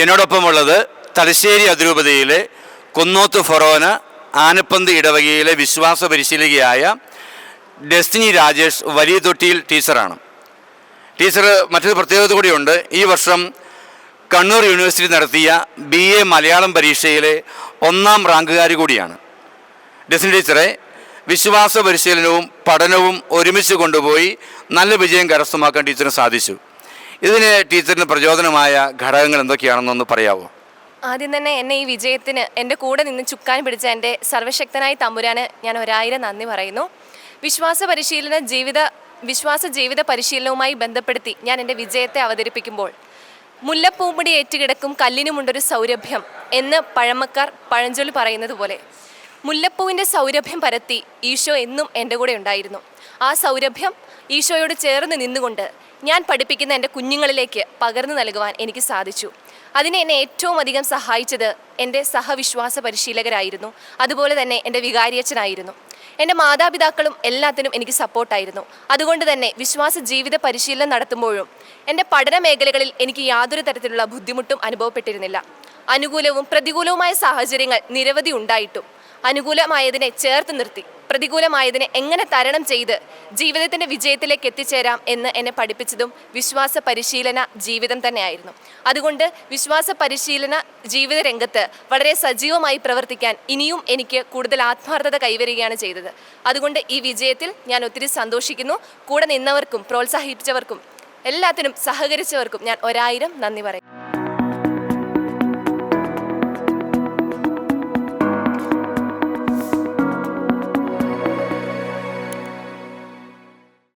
എന്നോടൊപ്പമുള്ളത് തലശ്ശേരി അതിരൂപതയിലെ കുന്നോത്ത് ഫൊറോന ആനപ്പന്ത് ഇടവകയിലെ വിശ്വാസ പരിശീലകയായ ഡെസ്റ്റിനി രാജേഷ് വലിയ തൊട്ടിയിൽ ടീച്ചറാണ്. ടീച്ചർ മറ്റൊരു പ്രത്യേകത കൂടിയുണ്ട്. ഈ വർഷം കണ്ണൂർ യൂണിവേഴ്സിറ്റി നടത്തിയ BA മലയാളം പരീക്ഷയിലെ 1ാം റാങ്കുകാരി കൂടിയാണ്. ഡെസ്റ്റിനി ടീച്ചറെ, വിശ്വാസ പരിശീലനവും പഠനവും ഒരുമിച്ച് കൊണ്ടുപോയി നല്ല വിജയം കരസ്ഥമാക്കാൻ ടീച്ചറിന് സാധിച്ചു. ഇതിന് ടീച്ചറിന് പ്രചോദനമായ ഘടകങ്ങൾ എന്തൊക്കെയാണെന്നൊന്ന് പറയാമോ? ആദ്യം തന്നെ എന്നെ ഈ വിജയത്തിന് എൻ്റെ കൂടെ നിന്ന് ചുക്കാൻ പിടിച്ച എൻ്റെ സർവ്വശക്തനായ തമ്പുരാന് ഞാൻ 1000 നന്ദി പറയുന്നു. വിശ്വാസ ജീവിത പരിശീലനവുമായി ബന്ധപ്പെടുത്തി ഞാൻ എൻ്റെ വിജയത്തെ അവതരിപ്പിക്കുമ്പോൾ മുല്ലപ്പൂമ്പൊടി ഏറ്റുകിടക്കും കല്ലിനുമുണ്ടൊരു സൗരഭ്യം എന്ന് പഴമക്കാർ പഴഞ്ചൊല്ലി പറയുന്നത് പോലെ മുല്ലപ്പൂവിൻ്റെ സൗരഭ്യം പരത്തി ഈശോ എന്നും എൻ്റെ കൂടെ ഉണ്ടായിരുന്നു. ആ സൗരഭ്യം ഈശോയോട് ചേർന്ന് നിന്നുകൊണ്ട് ഞാൻ പഠിപ്പിക്കുന്ന എൻ്റെ കുഞ്ഞുങ്ങളിലേക്ക് പകർന്നു നൽകുവാൻ എനിക്ക് സാധിച്ചു. അതിന് എന്നെ ഏറ്റവും അധികം സഹായിച്ചത് എൻ്റെ സഹവിശ്വാസ പരിശീലകരായിരുന്നു. അതുപോലെ തന്നെ എൻ്റെ വികാരിയച്ഛനായിരുന്നു. എൻ്റെ മാതാപിതാക്കളും എല്ലാത്തിനും എനിക്ക് സപ്പോർട്ടായിരുന്നു. അതുകൊണ്ട് തന്നെ വിശ്വാസ ജീവിത പരിശീലനം നടത്തുമ്പോഴും എൻ്റെ പഠന മേഖലകളിൽ എനിക്ക് യാതൊരു തരത്തിലുള്ള ബുദ്ധിമുട്ടും അനുഭവപ്പെട്ടിരുന്നില്ല. അനുകൂലവും പ്രതികൂലവുമായ സാഹചര്യങ്ങൾ നിരവധി ഉണ്ടായിട്ടും അനുകൂലമായതിനെ ചേർത്ത് നിർത്തി പ്രതികൂലമായതിനെ എങ്ങനെ തരണം ചെയ്ത് ജീവിതത്തിൻ്റെ വിജയത്തിലേക്ക് എത്തിച്ചേരാം എന്ന് എന്നെ പഠിപ്പിച്ചതും വിശ്വാസ പരിശീലന ജീവിതം തന്നെയായിരുന്നു. അതുകൊണ്ട് വിശ്വാസ പരിശീലന ജീവിത രംഗത്ത് വളരെ സജീവമായി പ്രവർത്തിക്കാൻ ഇനിയും എനിക്ക് കൂടുതൽ ആത്മാർത്ഥത കൈവരികയാണ് ചെയ്തത്. അതുകൊണ്ട് ഈ വിജയത്തിൽ ഞാൻ ഒത്തിരി സന്തോഷിക്കുന്നു. കൂടെ നിന്നവർക്കും പ്രോത്സാഹിപ്പിച്ചവർക്കും എല്ലാത്തിനും സഹകരിച്ചവർക്കും ഞാൻ 1000 നന്ദി പറയും.